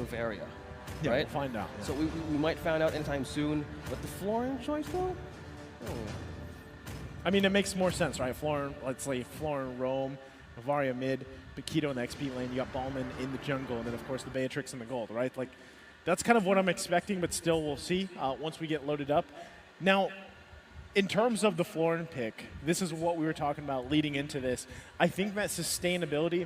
Novaria. Yeah, right? we'll find out. Yeah. So we might find out anytime soon. But the Florin choice, though? Oh. I mean, it makes more sense, right? Florin, let's say Florin, Rome, Novaria mid, 𝐈𝐄𝐄𝐅 in the XP lane. You got Ballman in the jungle, and then, of course, the Beatrix in the gold, right? Like, that's kind of what I'm expecting, but still we'll see once we get loaded up. Now, in terms of the Florin pick, this is what we were talking about leading into this. I think that sustainability,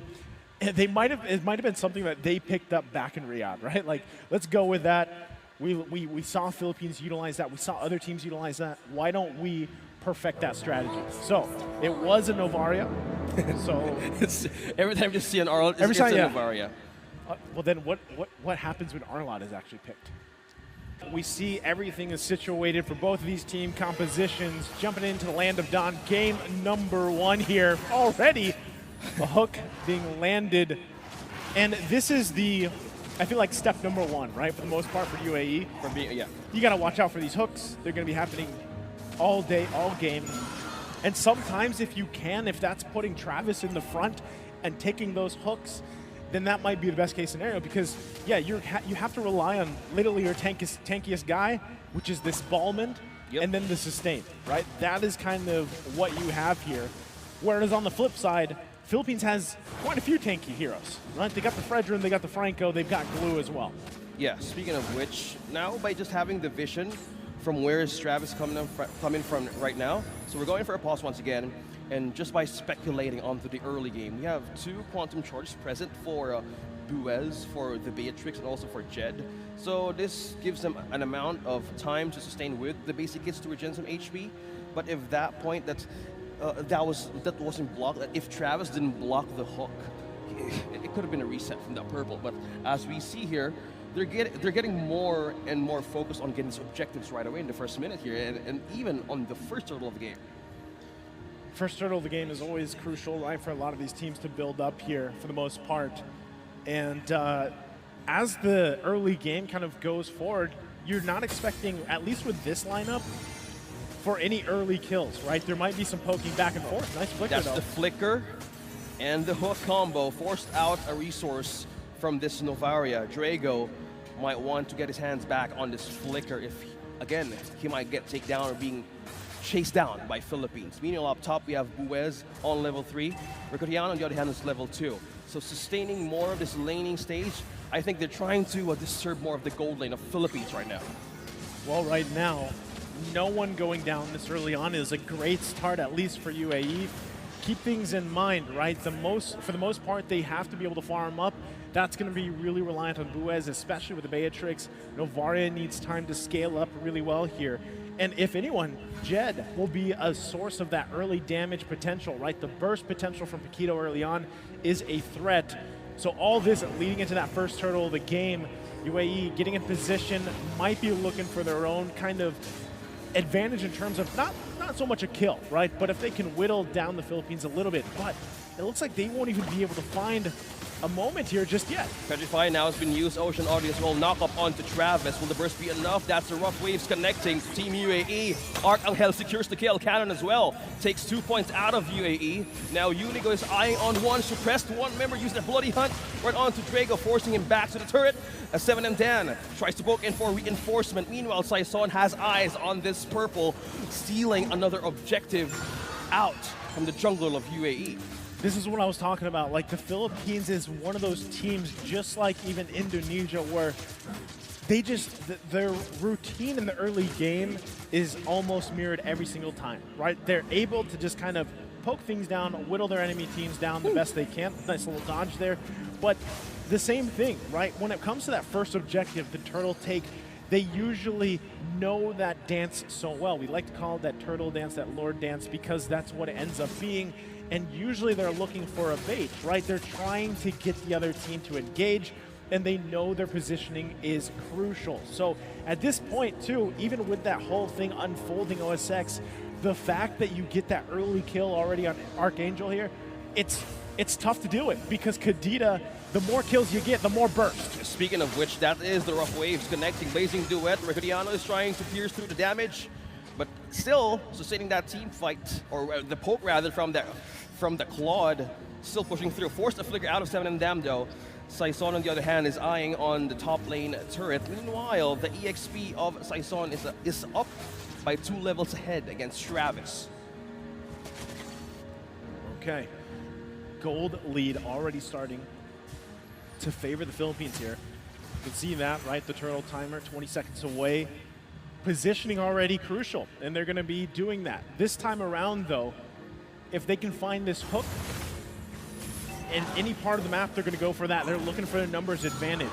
it might have been something that they picked up back in Riyadh, right? Like, let's go with that. We saw Philippines utilize that. We saw other teams utilize that. Why don't we perfect that strategy? So it was a Novaria. So every time you see an Arlott, it's a Novaria. Well, then what happens when Arlott is actually picked? We see everything is situated for both of these team compositions. Jumping into the Land of Dawn, game number 1 here already. The hook being landed. And this is I feel like step number 1, right? For the most part for UAE. You got to watch out for these hooks. They're going to be happening all day, all game. And sometimes if that's putting Travis in the front and taking those hooks, then that might be the best case scenario because, yeah, you have to rely on literally your tankiest guy, which is this Ballman, and then the sustain, right? That is kind of what you have here. Whereas on the flip side, Philippines has quite a few tanky heroes, right? They got the Fredrin, they got the Franco, they've got Glue as well. Yeah, speaking of which, now by just having the vision from where is Travis coming from right now, so we're going for a pause once again. And just by speculating onto the early game, we have 2 Quantum Charges present for 𝐕uez, for the Beatrix, and also for Jed. So this gives them an amount of time to sustain with the basic hits to regen some HP. But if that point that wasn't blocked, if Travis didn't block the hook, it could have been a reset from that purple. But as we see here, they're getting more and more focused on getting objectives right away in the first minute here, and even on the first turtle of the game. First turtle of the game is always crucial, right, for a lot of these teams to build up here for the most part. And as the early game kind of goes forward, you're not expecting, at least with this lineup, for any early kills, right? There might be some poking back and forth. Nice flicker, That's though. the flicker and the hook combo forced out a resource from this Novaria. Drago might want to get his hands back on this flicker if, again, he might get taken down or being chased down by Philippines. Meanwhile, up top, we have 𝐕uez on level 3. 𝐕i𝐄𝐄𝐅, on the other hand, is level 2. So sustaining more of this laning stage, I think they're trying to disturb more of the gold lane of Philippines right now. Well, right now, no one going down this early on is a great start, at least for UAE. Keep things in mind, right? For the most part, they have to be able to farm up. That's going to be really reliant on 𝐕uez, especially with the Beatrix. Novaria needs time to scale up really well here. And if anyone, Jed will be a source of that early damage potential, right? The burst potential from 𝐈𝐄𝐄𝐅 early on is a threat. So all this leading into that first turtle of the game, UAE getting in position, might be looking for their own kind of advantage in terms of not so much a kill, right? But if they can whittle down the Philippines a little bit, but it looks like they won't even be able to find a moment here just yet. Petrify now has been used. Ocean Audience will knock up onto Travis. Will the burst be enough? That's the rough waves connecting to Team UAE. 𝐸𝐿 secures the kill. Cannon as well. Takes 2 points out of UAE. Now 𝐸nigo is eyeing on one. Suppressed one member. Used a bloody hunt. Right onto Drago, forcing him back to the turret. As 7M Dan tries to poke in for reinforcement. Meanwhile, 𝐈𝐄𝐒𝐅 has eyes on this purple, stealing another objective out from the jungle of UAE. This is what I was talking about. Like, the Philippines is one of those teams, just like even Indonesia, where they their routine in the early game is almost mirrored every single time, right? They're able to just kind of poke things down, whittle their enemy teams down the best they can. Nice little dodge there. But the same thing, right? When it comes to that first objective, the turtle take, they usually know that dance so well. We like to call it that turtle dance, that lord dance, because that's what it ends up being. And usually they're looking for a bait, right? They're trying to get the other team to engage, and they know their positioning is crucial. So at this point, too, even with that whole thing unfolding OSX, the fact that you get that early kill already on 𝐸𝐿 here, it's tough to do it, because Kadita, the more kills you get, the more burst. Speaking of which, that is the rough waves connecting. Blazing Duet. 𝐸i𝐄𝐄𝐅 is trying to pierce through the damage, but still sustaining that team fight, or the poke rather, from the Claude, still pushing through. Forced a flicker out of 7M Dan though. 𝐈𝐄𝐅, on the other hand, is eyeing on the top lane turret. Meanwhile, the EXP of 𝐈𝐄𝐅 is up by 2 levels ahead against Travis. Okay. Gold lead already starting to favor the Philippines here. You can see that, right? The turtle timer, 20 seconds away. Positioning already crucial, and they're going to be doing that. This time around, though, if they can find this hook in any part of the map, they're going to go for that. They're looking for the numbers advantage.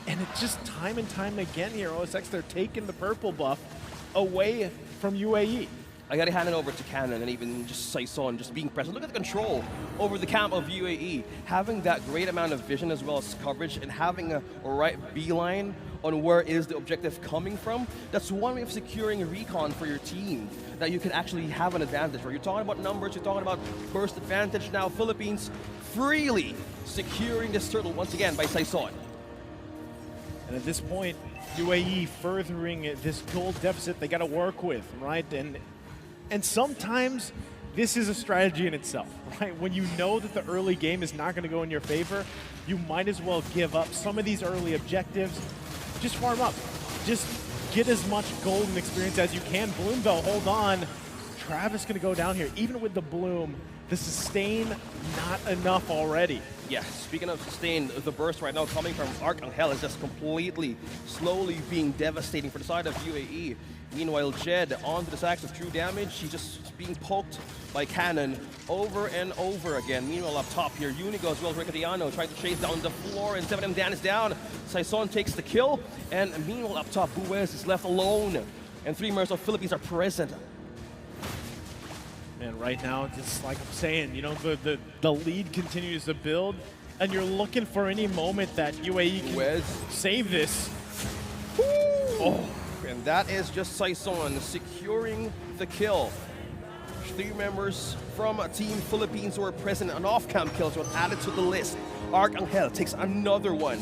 And it's just time and time again here, OSX, they're taking the purple buff away from UAE. I gotta hand it over to Cannon and even just 𝐈𝐄𝐅 just being present. Look at the control over the camp of UAE. Having that great amount of vision as well as coverage and having a right beeline on where is the objective coming from. That's one way of securing recon for your team, that you can actually have an advantage. Where you're talking about numbers, you're talking about burst advantage. Now Philippines freely securing this turtle once again by 𝐈𝐄𝐅. And at this point, UAE furthering this gold deficit they got to work with, right? And sometimes this is a strategy in itself, right? When you know that the early game is not going to go in your favor, you might as well give up some of these early objectives. Just farm up. Just get as much golden experience as you can. Bloom, though, hold on. Travis going to go down here. Even with the Bloom, the sustain, not enough already. Yeah, speaking of sustain, the burst right now coming from 𝐈𝐄𝐄 is just completely, slowly being devastating for the side of UAE. Meanwhile, Jed onto the sacks of true damage. She's just being poked by Cannon over and over again. Meanwhile, up top here, Unigo as well as 𝐈𝐄𝐄 trying to chase down the floor, and 7M Dan is down. 𝐈𝐄𝐅 takes the kill, and meanwhile, up top, 𝐈𝐄𝐻 is left alone, and 3 members of Philippines are present. And right now, just like I'm saying, you know, the lead continues to build, and you're looking for any moment that UAE can save this. Oh, and that is just 𝐈𝐄𝐅 securing the kill. 3 members from Team Philippines who are present on off-camp kills were added to the list. 𝐈𝐄𝐄 takes another one.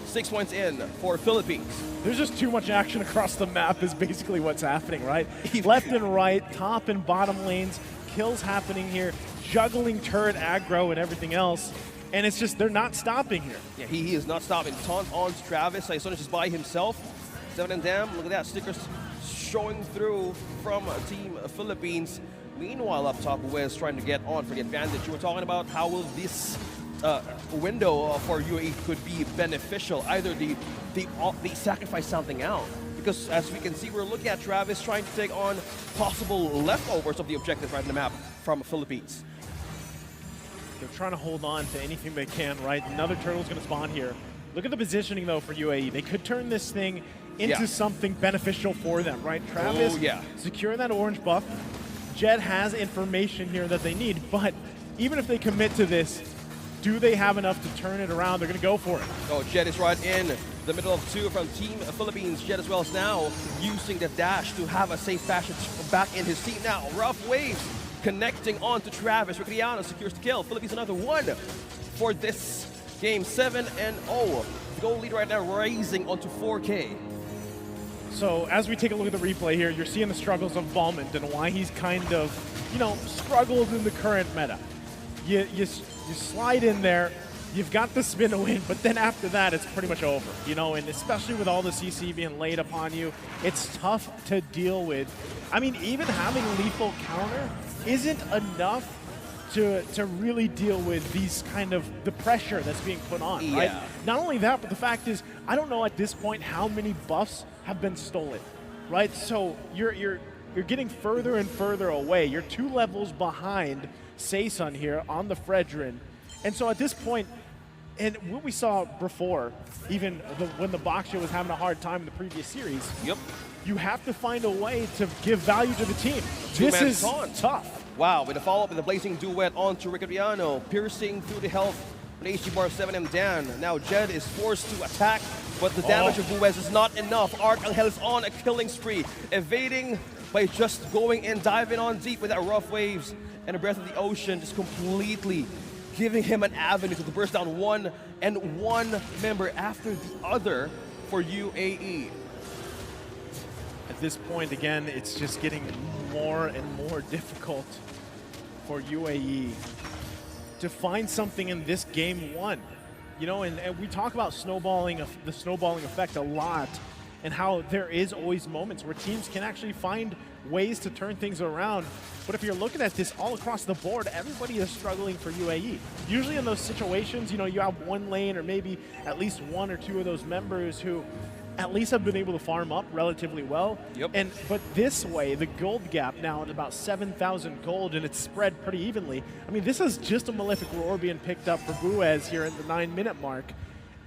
6 points in for Philippines. There's just too much action across the map is basically what's happening, right? Left and right, top and bottom lanes, kills happening here, juggling turret aggro and everything else. And it's just, they're not stopping here. Yeah, he is not stopping. Taunt on to Travis. 𝐈𝐄𝐅 is just by himself. 7M Dan, look at that, stickers showing through from Team Philippines. Meanwhile, up top, 𝐈𝐄𝐻 is trying to get on for the advantage. You were talking about how will this window for UAE could be beneficial. Either they sacrifice something out. Because as we can see, we're looking at Travis trying to take on possible leftovers of the objective right in the map from Philippines. They're trying to hold on to anything they can, right? Another turtle's going to spawn here. Look at the positioning, though, for UAE. They could turn this thing into something beneficial for them, right? Travis securing that orange buff. Jed has information here that they need, but even if they commit to this, do they have enough to turn it around? They're going to go for it. Oh, Jed is right in the middle of 2 from Team Philippines. Jed as well as now using the dash to have a safe passage back in his team. Now, Rough Waves connecting on to Travis. 𝐈𝐄𝐄 secures the kill. Philippines another one for this game. 7-0. The goal lead right now rising onto 4K. So as we take a look at the replay here, you're seeing the struggles of Balmond and why he's kind of, you know, struggled in the current meta. You slide in there, you've got the spin to win, but then after that, it's pretty much over, you know, and especially with all the CC being laid upon you, it's tough to deal with. I mean, even having lethal counter isn't enough to really deal with these kind of the pressure that's being put on, right? Not only that, but the fact is, I don't know at this point how many buffs have been stolen, right? So you're getting further and further away. You're 2 levels behind 𝐈𝐄𝐅 here on the Fredrin. And so at this point, and what we saw before, even when the Boxio was having a hard time in the previous series, you have to find a way to give value to the team. This is tough. Wow, with a follow-up with the Blazing Duet onto 𝐈𝐄𝐄, piercing through the health with HD bar of 7M Dan. Now Jed is forced to attack, but the damage of 𝐈𝐄𝐻 is not enough. 𝐈𝐄𝐻 is on a killing spree, evading by just going in, diving on deep with that Rough Waves and a Breath of the Ocean, just completely giving him an avenue to burst down one member after the other for UAE. At this point, again, it's just getting more and more difficult for UAE to find something in this game 1. You know, and we talk about the snowballing effect a lot, and how there is always moments where teams can actually find ways to turn things around. But if you're looking at this all across the board, everybody is struggling for UAE. Usually in those situations, you know, you have one lane or maybe at least one or two of those members who at least have been able to farm up relatively well. Yep. But this way, the gold gap now at about 7,000 gold, and it's spread pretty evenly. I mean, this is just a Malefic Roar being picked up for 𝐈𝐄𝐄 here at the 9-minute mark.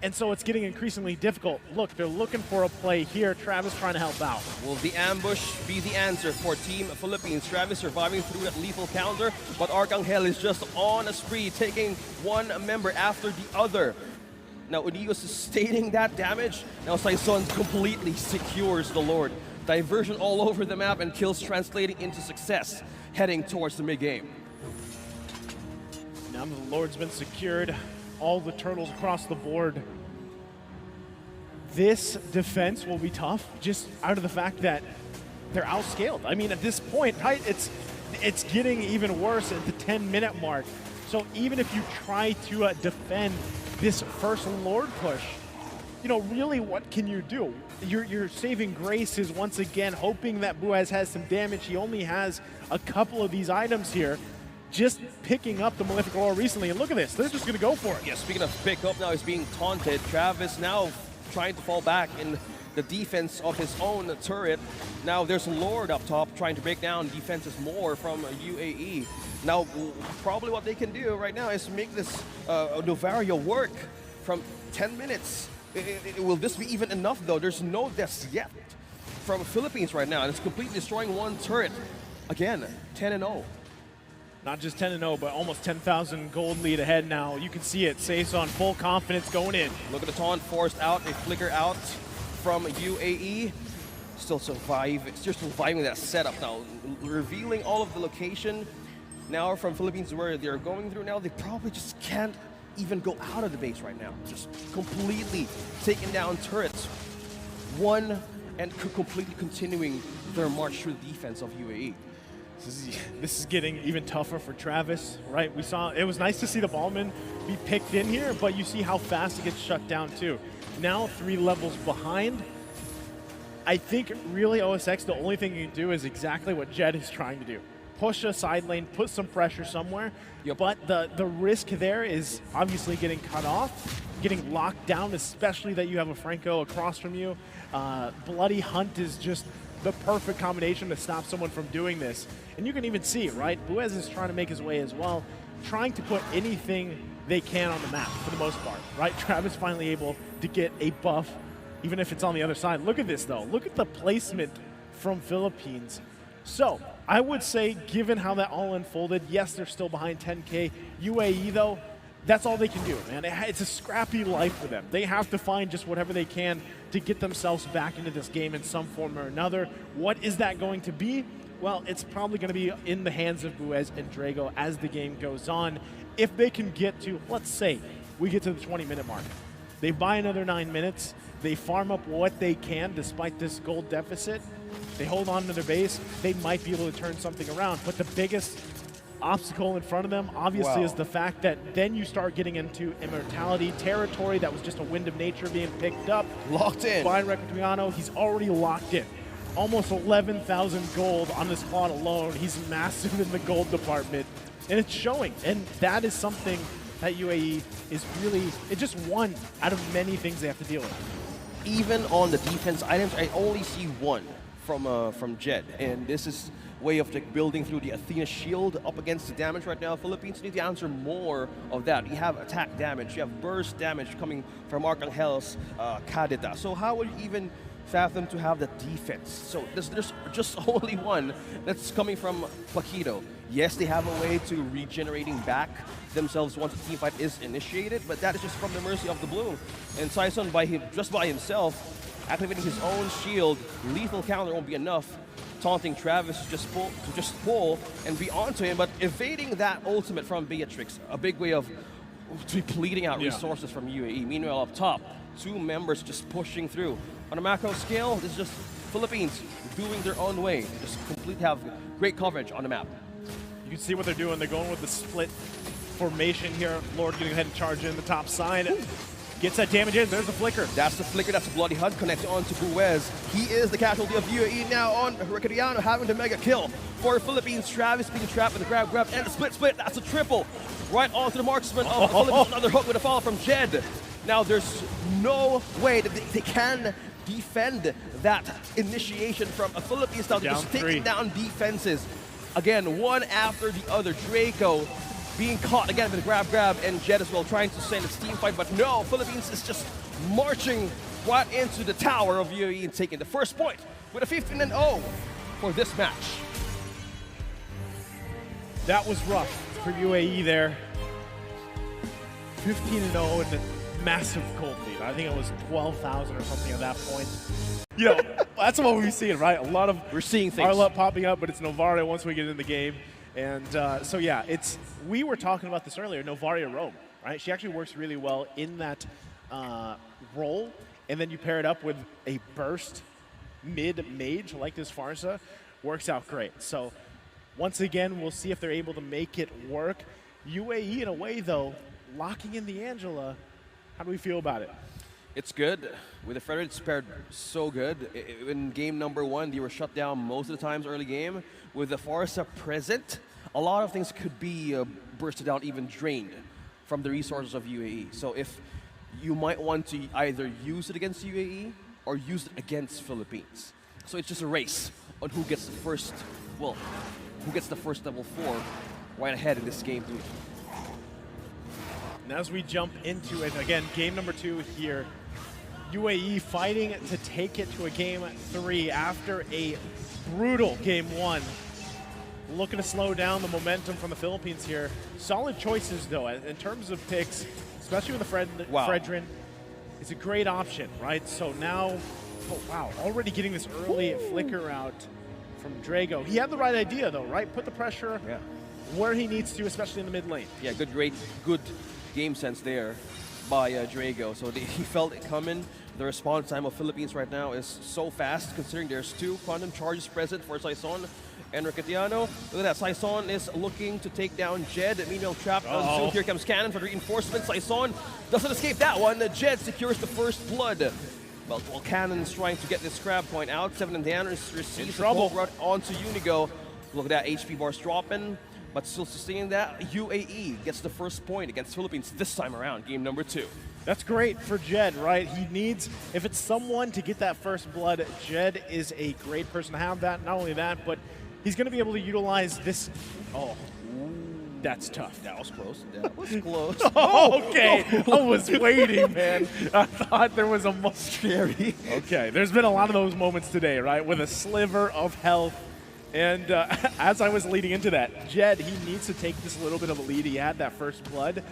And so it's getting increasingly difficult. Look, they're looking for a play here. Travis trying to help out. Will the ambush be the answer for Team Philippines? Travis surviving through that lethal counter, but 𝐈𝐄𝐄𝐅 is just on a spree, taking one member after the other. Now, 𝐈𝐄𝐄 is sustaining that damage. Now, 𝐈𝐄𝐒 completely secures the Lord. Diversion all over the map and kills translating into success, heading towards the mid-game. Now the Lord's been secured. All the turtles across the board. This defense will be tough, just out of the fact that they're outscaled. I mean, at this point, right, it's getting even worse at the 10-minute mark. So even if you try to defend this first Lord push, you know, really what can you do? Your saving grace is once again hoping that 𝐈𝐄𝐄 has some damage. He only has a couple of these items here. Just picking up the Malefic Roar recently, and look at this, they're just going to go for it. Yeah, speaking of pick up, now he's being taunted. Travis now trying to fall back in the defense of his own turret. Now there's a Lord up top trying to break down defenses more from UAE. Now, probably what they can do right now is make this Novaria work from 10 minutes. Will this be even enough, though? There's no deaths yet from Philippines right now, and it's completely destroying one turret. Again, 10-0. Not just 10-0, but almost 10,000 gold lead ahead now. You can see it. 𝐈𝐄𝐒 full confidence going in. Look at the taunt forced out, a flicker out from UAE. Still surviving that setup now. Revealing all of the location now from Philippines where they're going through now. They probably just can't even go out of the base right now. Just completely taking down turrets. One and completely continuing their march through the defense of UAE. This is getting even tougher for Travis, right? We saw, it was nice to see the Ballman be picked in here, but you see how fast it gets shut down too. Now 3 levels behind. I think really OSX, the only thing you can do is exactly what Jed is trying to do. Push a side lane, put some pressure somewhere, but the risk there is obviously getting cut off, getting locked down, especially that you have a Franco across from you. Bloody Hunt is just the perfect combination to stop someone from doing this. And you can even see, right? 𝐈𝐄𝐄 is trying to make his way as well, trying to put anything they can on the map for the most part, right? Travis finally able to get a buff, even if it's on the other side. Look at this though. Look at the placement from Philippines. So I would say, given how that all unfolded, yes, they're still behind 10K. UAE though, that's all they can do, man. It's a scrappy life for them. They have to find just whatever they can to get themselves back into this game in some form or another. What is that going to be? Well, it's probably going to be in the hands of 𝐈𝐄𝐄 and Drago as the game goes on. If they can get to, let's say, we get to the 20-minute mark. They buy another 9 minutes. They farm up what they can despite this gold deficit. They hold on to their base. They might be able to turn something around. But the biggest obstacle in front of them, obviously, is the fact that then you start getting into immortality territory. That was just a wind of nature being picked up. Locked in. By Recreano, he's already locked in. Almost 11,000 gold on this plot alone. He's massive in the gold department, and it's showing. And that is something that UAE is really, it's just one out of many things they have to deal with. Even on the defense items, I only see one from Jed, and this is way of like building through the Athena shield up against the damage right now. Philippines need to answer more of that. You have attack damage, you have burst damage coming from 𝐈𝐄𝐄𝐿's Kadita. So how would you even fathom to have that defense? So there's just only one that's coming from Paquito. Yes, they have a way to regenerating back themselves once a team fight is initiated, but that is just from the mercy of the blue. And 𝐈𝐄𝐒 just by himself, activating his own shield, lethal counter won't be enough. Taunting Travis to just pull and be onto him, but evading that ultimate from Beatrix, a big way of depleting out resources from UAE. Meanwhile, up top, 2 members just pushing through. On a macro scale, this is just Philippines doing their own way. Just completely have great coverage on the map. You can see what they're doing. They're going with the split formation here. Lord going to go ahead and charge in the top side. Gets that damage in. There's the flicker. That's the flicker. That's a bloody hunt connected on to Buez. He is the casualty of UAE now on 𝐈𝐄𝐄𝐅 having the mega kill for Philippines. Travis being trapped with the grab and the split. That's a triple. Right onto the marksman of the Philippines. Another hook with a follow from Jed. Now there's no way that they can defend that initiation from a Philippines style. They're just taking down defenses. Again, one after the other. Draco being caught again with a grab, and Jed as well trying to send a team fight, but no, Philippines is just marching right into the tower of UAE and taking the first point with a 15-0 for this match. That was rough for UAE there. 15-0 and a massive cold lead. I think it was 12,000 or something at that point. You know, that's what we're seeing, right? A lot of we're seeing things. Arlet popping up, but it's Novaria once we get in the game. And so yeah, we were talking about this earlier, Novaria Roam, right? She actually works really well in that role, and then you pair it up with a burst mid-mage like this Pharsa, works out great. So once again, we'll see if they're able to make it work. UAE, in a way, though, locking in the Angela. How do we feel about it? It's good. With the Frederick, it's paired so good. In game number 1, they were shut down most of the times early game. With the Pharsa present, a lot of things could be bursted out, even drained from the resources of UAE. So if you might want to either use it against UAE or use it against Philippines. So it's just a race on who gets the first, well, who gets the first level 4 right ahead in this game, too. And as we jump into it, again, game number 2 here, UAE fighting to take it to a game 3 after a brutal game 1. Looking to slow down the momentum from the Philippines here. Solid choices, though, in terms of picks, especially with the Fredrin. It's a great option, right? So now, oh wow, already getting this early flicker out from Drago. He had the right idea, though, right? Put the pressure where he needs to, especially in the mid lane. Yeah, good game sense there by Drago. So he felt it coming. The response time of Philippines right now is so fast, considering there's 2 quantum charges present for 𝐈𝐄𝐄𝐅 and 𝐸𝐿𝐻𝑒𝐄𝐄. Look at that, 𝐈𝐄𝐄𝐼 is looking to take down Jed. Meanwhile, trapped on Zoom. Here comes Cannon for the reinforcement. 𝐈𝐄𝐄𝐼 doesn't escape that one. Jed secures the first blood. Well, while Cannon's trying to get this grab point out, 7 and down receives the poke right onto UNIGO. Look at that, HP bars dropping, but still sustaining that. UAE gets the first point against Philippines this time around, game number 2. That's great for Jed, right? He needs, if it's someone to get that first blood, Jed is a great person to have that. Not only that, but he's going to be able to utilize this. Oh, that's tough. That was close. That was close. Okay. I was waiting, man. I thought there was a most scary. Okay, there's been a lot of those moments today, right? With a sliver of health. And as I was leading into that, Jed, he needs to take this little bit of a lead. He had that first blood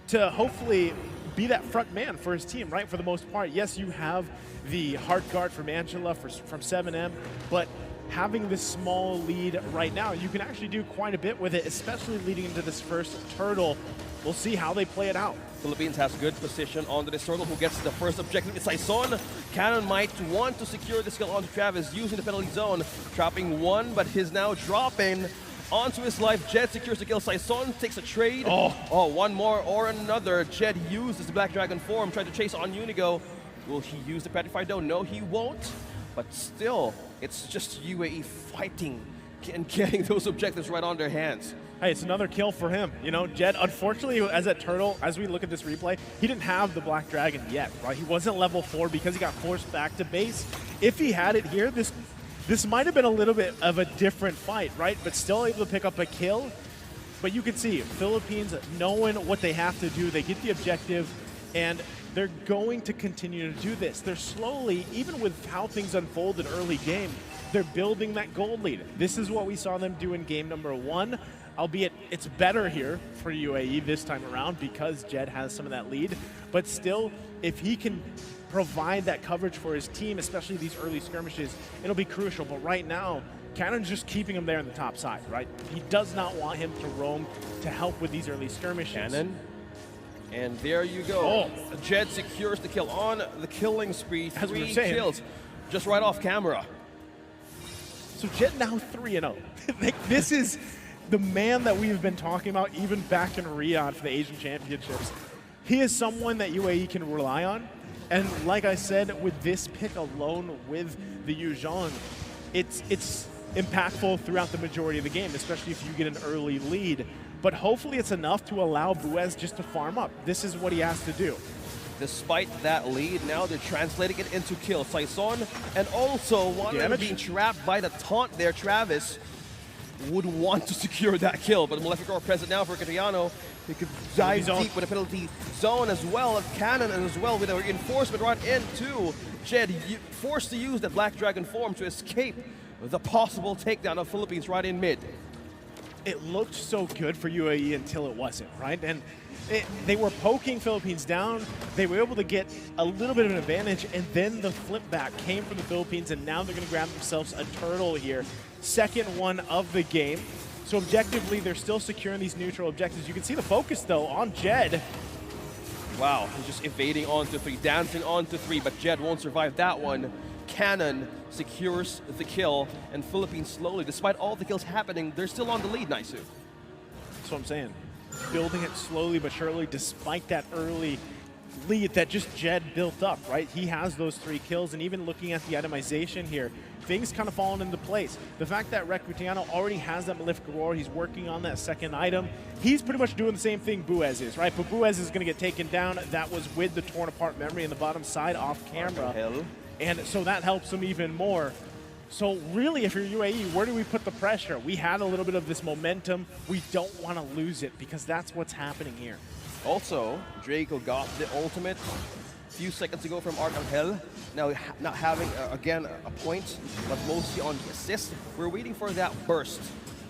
to hopefully be that front man for his team, right? For the most part. Yes, you have the heart guard from Angela, from 7M, but having this small lead right now, you can actually do quite a bit with it, especially leading into this first turtle. We'll see how they play it out. Philippines has good position onto this turtle. Who gets the first objective? It's 𝐈𝐄𝐼. Cannon might want to secure this kill onto Travis using the penalty zone. Trapping one, but he's now dropping onto his life. Jed secures the kill. 𝐈𝐄𝐼 takes a trade. Oh, one more or another. Jed uses the Black Dragon form, trying to chase on UNIGO. Will he use the Petrified though? No, he won't. But still, it's just UAE fighting and getting those objectives right on their hands. Hey, it's another kill for him. You know, Jed, unfortunately, as a turtle, as we look at this replay, he didn't have the Black Dragon yet, right? He wasn't level 4 because he got forced back to base. If he had it here, this might have been a little bit of a different fight, right? But still able to pick up a kill. But you can see, Philippines knowing what they have to do, they get the objective, and they're going to continue to do this. They're slowly, even with how things unfold in early game, they're building that gold lead. This is what we saw them do in game number 1. Albeit it's better here for UAE this time around because Jed has some of that lead. But still, if he can provide that coverage for his team, especially these early skirmishes, it'll be crucial. But right now, Cannon's just keeping him there on the top side, right? He does not want him to roam to help with these early skirmishes. Cannon. And there you go. Jed secures the kill on the killing spree. 3 kills just right off camera. So Jed now 3-0. This is the man that we've been talking about even back in Riyadh for the Asian Championships. He is someone that UAE can rely on. And like I said, with this pick alone with the 𝐈𝐄𝐄𝐅, it's impactful throughout the majority of the game, especially if you get an early lead. But hopefully it's enough to allow 𝐵uez just to farm up. This is what he has to do. Despite that lead, now they're translating it into kill. 𝐈𝐄𝐄𝐅, and also while being trapped by the taunt there, Travis would want to secure that kill, but Maleficor present now for 𝐿𝐄𝐄𝐅. He could dive deep with a penalty zone as well, Cannon as well with a reinforcement right into Jed, forced to use that Black Dragon form to escape the possible takedown of Philippines right in mid. It looked so good for UAE until it wasn't, right? And they were poking Philippines down. They were able to get a little bit of an advantage, and then the flip back came from the Philippines, and now they're going to grab themselves a turtle here. Second one of the game. So objectively, they're still securing these neutral objectives. You can see the focus, though, on Jed. Wow, he's just evading onto 3, dancing onto 3, but Jed won't survive that one. Cannon secures the kill, and Philippines slowly, despite all the kills happening, they're still on the lead, Naisu. That's what I'm saying. Building it slowly but surely, despite that early lead that just Jed built up, right? He has those 3 kills, and even looking at the itemization here, things kind of fallen into place. The fact that 𝐿𝐄𝐄𝐅 already has that Maleficor, he's working on that second item. He's pretty much doing the same thing 𝐵uez is, right? But 𝐵uez is going to get taken down. That was with the torn apart memory in the bottom side off camera. And so that helps him even more. So really, if you're UAE, where do we put the pressure? We had a little bit of this momentum. We don't want to lose it because that's what's happening here. Also, Draco got the ultimate a few seconds ago from 𝐷𝐿. Now, not having, again, a point, but mostly on the assist. We're waiting for that burst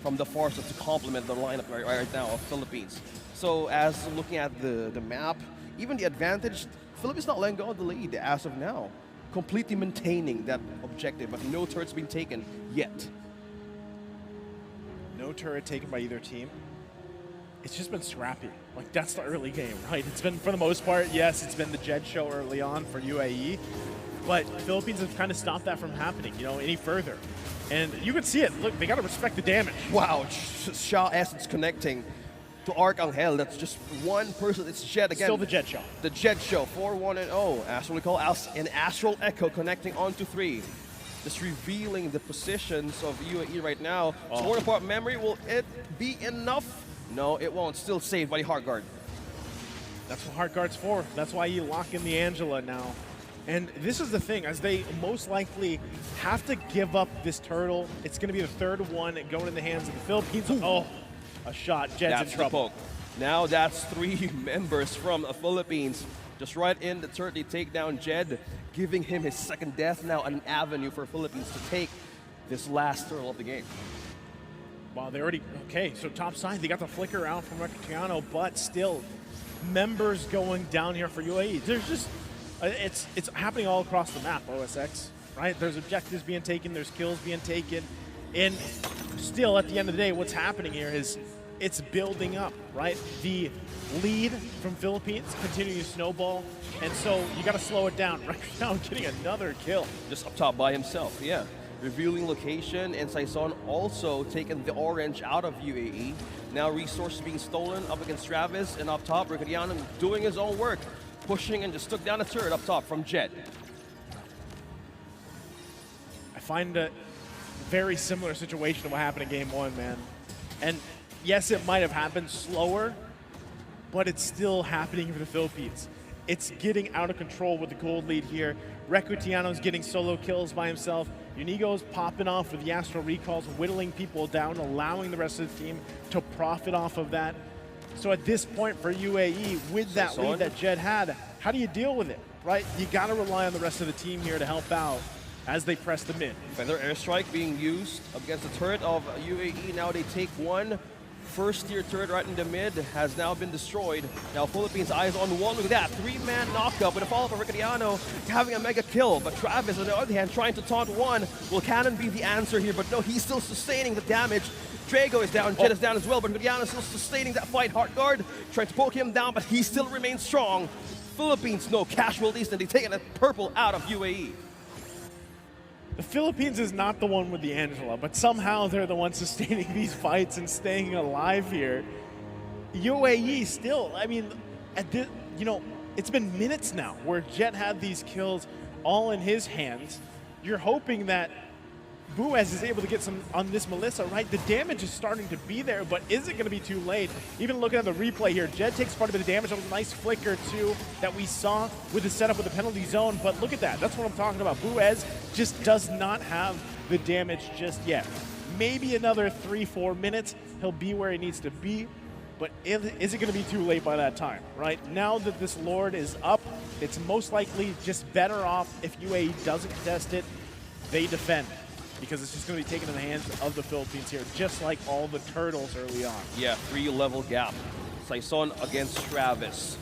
from the Forza to complement the lineup right now of Philippines. So as looking at the map, even the advantage, Philippines not letting go of the lead as of now. Completely maintaining that objective, but no turret's been taken yet. No turret taken by either team. It's just been scrappy. Like, that's the early game, right? It's been, for the most part, yes, it's been the Jed show early on for UAE, but Philippines have kind of stopped that from happening, you know, any further. And you can see it. Look, they got to respect the damage. Wow, Shah Essence connecting to 𝐷𝐿. That's just one person. It's Jed again. Still the Jed show. The Jed show, 4-1-0. Astral 𝐿𝐄𝐄𝐅 and Astral Echo connecting onto 3. Just revealing the positions of UAE right now. Torn apart memory, will it be enough? No, it won't. Still saved by the Heart Guard. That's what Heart Guard's for. That's why you lock in the Angela now. And this is the thing, as they most likely have to give up this turtle. It's going to be the third one going in the hands of the Philippines. Oh, a shot. Jed's in trouble. Now that's 3 members from the Philippines. Just right in the turret, they take down Jed, giving him his second death. Now an avenue for Philippines to take this last turtle of the game. Wow, they already, okay, so top side, they got the flicker out from 𝐿𝐄𝐄𝐅, but still, members going down here for UAE. There's just, it's happening all across the map, OSX, right? There's objectives being taken, there's kills being taken, and still, at the end of the day, what's happening here is it's building up, right? The lead from Philippines continuing to snowball, and so you got to slow it down. Right now, getting another kill. Just up top by himself, yeah. Revealing location, and 𝐈𝐄𝐄𝐅 also taking the orange out of UAE. Now resources being stolen up against Travis, and up top, 𝐿𝐄𝐄𝐅 doing his own work, pushing and just took down a turret up top from Jed. I find a very similar situation to what happened in Game 1, man. And yes, it might have happened slower, but it's still happening for the Philippines. It's getting out of control with the gold lead here. 𝐿𝐄𝐄𝐅's getting solo kills by himself. {Unigo's} popping off with the Astral Recalls, whittling people down, allowing the rest of the team to profit off of that. So at this point for UAE, with that lead that Jed had, how do you deal with it, right? You got to rely on the rest of the team here to help out as they press the mid. Feather airstrike being used against the turret of UAE. Now they take one. First-tier turret right in the mid has now been destroyed. Now Philippines eyes on one. Look at that, 3-man knockup with a follow-up of 𝐿𝐄𝐄𝐅 having a mega kill. But Travis, on the other hand, trying to taunt one. Will Cannon be the answer here? But no, he's still sustaining the damage. Drago is down, Jed is down as well, but 𝐿𝐄𝐄𝐅 still sustaining that fight. Heart Guard trying to poke him down, but he still remains strong. Philippines, no casualties, and they taking a purple out of UAE. The Philippines is not the one with the Angela, but somehow they're the ones sustaining these fights and staying alive here. UAE still, I mean, it's been minutes now where Jet had these kills all in his hands. You're hoping that 𝐈𝐄𝐄 is able to get some on this Melissa, right? The damage is starting to be there, but is it going to be too late? Even looking at the replay here, Jet takes quite a bit of damage. That was a nice flicker, too, that we saw with the setup with the penalty zone. But look at that. That's what I'm talking about. 𝐈𝐄𝐄 just does not have the damage just yet. Maybe another 3-4 minutes, he'll be where he needs to be. But is it going to be too late by that time, right? Now that this Lord is up, it's most likely just better off if UAE doesn't contest it, they defend. Because it's just going to be taken in the hands of the Philippines here, just like all the turtles early on. Yeah, 3-level gap. 𝐈𝐄𝐒𝐅 against Travis.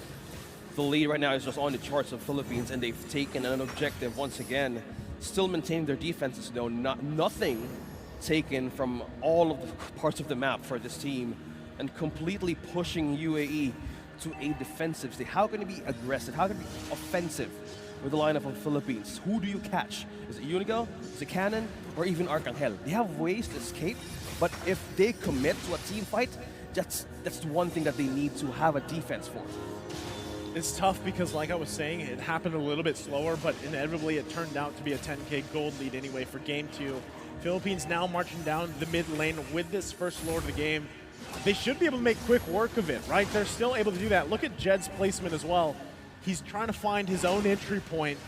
The lead right now is just on the charts of Philippines, and they've taken an objective once again. Still maintaining their defenses, though. Nothing taken from all of the parts of the map for this team, and completely pushing UAE to a defensive state. How can it be aggressive? How can it be offensive with the lineup of the Philippines? Who do you catch? Is it 𝐈𝐄𝐄? Is it Cannon? Or even 𝐈𝐄𝐄𝐅? They have ways to escape, but if they commit to a team fight, that's one thing that they need to have a defense for. It's tough because, like I was saying, it happened a little bit slower, but inevitably it turned out to be a 10K gold lead anyway for Game 2. Philippines now marching down the mid lane with this first Lord of the game. They should be able to make quick work of it, right? They're still able to do that. Look at Jed's placement as well. He's trying to find his own entry point,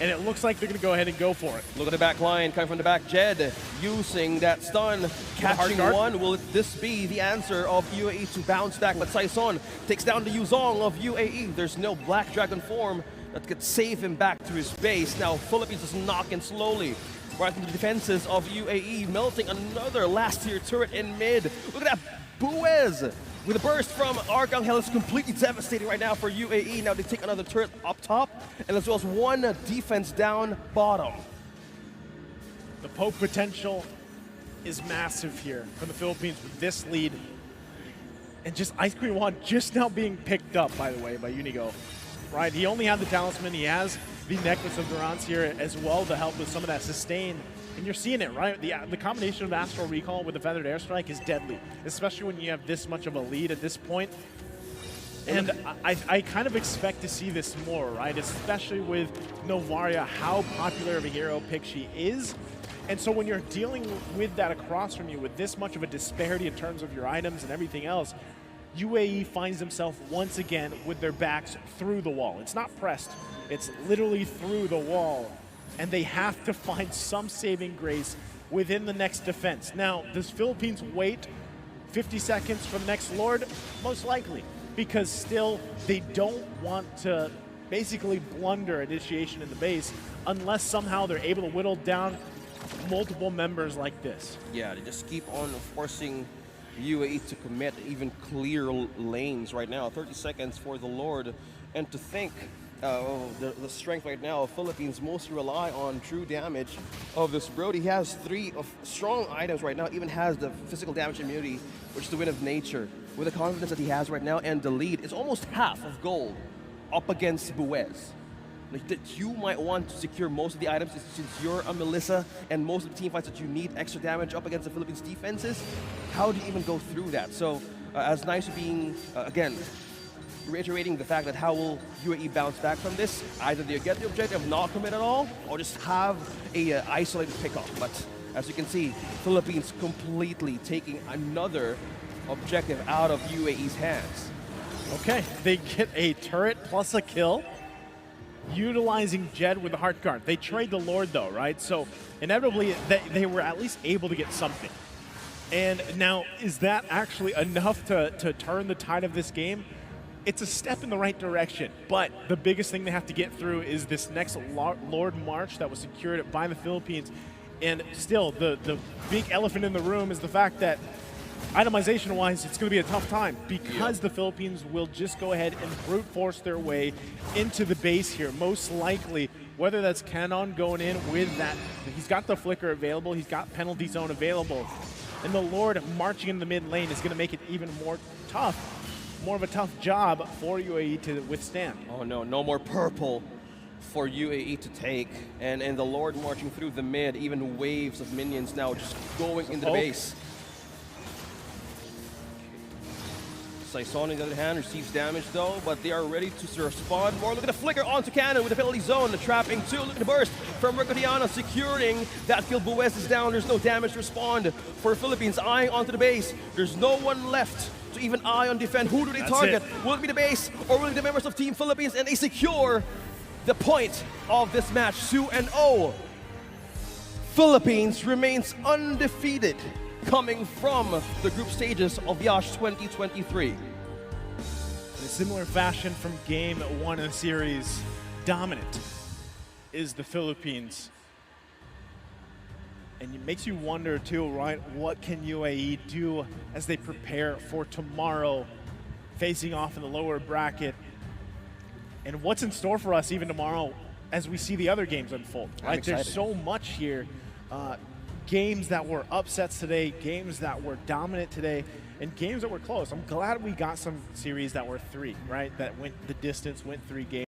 and it looks like they're going to go ahead and go for it. Look at the back line, coming from the back. Jed using that stun, catching one. Will this be the answer of UAE to bounce back? But 𝐈𝐄𝐿 takes down the Yuzong of UAE. There's no Black Dragon form that could save him back to his base. Now Philippines is knocking slowly right into the defenses of UAE, melting another last-tier turret in mid. Look at that, 𝐈𝐄𝐄 with a burst from 𝐈𝐄𝐿 is completely devastating right now for UAE. Now they take another turret up top, and as well as one defense down bottom. The poke potential is massive here for the Philippines with this lead. And just 𝐈𝐄𝐄 just now being picked up, by the way, by 𝐈𝐄𝐄. Right, he only had the talisman, he has the necklace of Durance here as well to help with some of that sustain. And you're seeing it, right? The combination of Astral Recall with the Feathered Airstrike is deadly, especially when you have this much of a lead at this point. And I kind of expect to see this more, right? Especially with Novaria, how popular of a hero pick she is. And so when you're dealing with that across from you with this much of a disparity in terms of your items and everything else, UAE finds themselves once again with their backs through the wall. It's not pressed, it's literally through the wall. And they have to find some saving grace within the next defense. Now, does Philippines wait 50 seconds for the next Lord? Most likely, because still they don't want to basically blunder initiation in the base unless somehow they're able to whittle down multiple members like this. Yeah, they just keep on forcing UAE to commit, even clear lanes right now. 30 seconds for the Lord. And to think the strength right now of Philippines mostly rely on true damage of this Brody. He has 3 of strong items right now, even has the physical damage immunity, which is the Wind of Nature. With the confidence that he has right now and the lead, it's almost half of gold up against 𝐈𝐄𝐄. Like, that you might want to secure most of the items since you're a Melissa and most of the team fights that you need extra damage up against the Philippines defenses. How do you even go through that? So as nice being, again, reiterating the fact that how will UAE bounce back from this? Either they get the objective, not commit at all, or just have a isolated pickoff. But as you can see, Philippines completely taking another objective out of UAE's hands. Okay, they get a turret plus a kill, utilizing Jed with the heart guard. They trade the Lord though, right? So inevitably they were at least able to get something. And now, is that actually enough to turn the tide of this game? It's a step in the right direction, but the biggest thing they have to get through is this next Lord March that was secured by the Philippines. And still, the big elephant in the room is the fact that itemization-wise, it's going to be a tough time because the Philippines will just go ahead and brute force their way into the base here, most likely, whether that's Cannon going in with that. He's got the flicker available, he's got penalty zone available, and the Lord marching in the mid lane is going to make it even more tough, more of a tough job for UAE to withstand. Oh no, no more purple for UAE to take, and the Lord marching through the mid, even waves of minions now just going into the base. Saison, on the other hand, receives damage though, but they are ready to respond more. Look at the flicker onto Cannon with the penalty zone, the trapping too. Look at the burst from Mercodiana securing that kill. Buez is down, there's no damage to respond for Philippines, eyeing onto the base. There's no one left to even eye on defend. Who do they target? Will it be the base or will it be the members of Team Philippines? And they secure the point of this match, 2-0. Philippines remains undefeated coming from the group stages of Yash 2023. In a similar fashion from game 1 of the series, dominant is the Philippines. And it makes you wonder too, right? What can UAE do as they prepare for tomorrow, facing off in the lower bracket? And what's in store for us even tomorrow as we see the other games unfold, right? There's so much here. Games that were upsets today, games that were dominant today, and games that were close. I'm glad we got some series that were 3, right? That went the distance, went 3 games.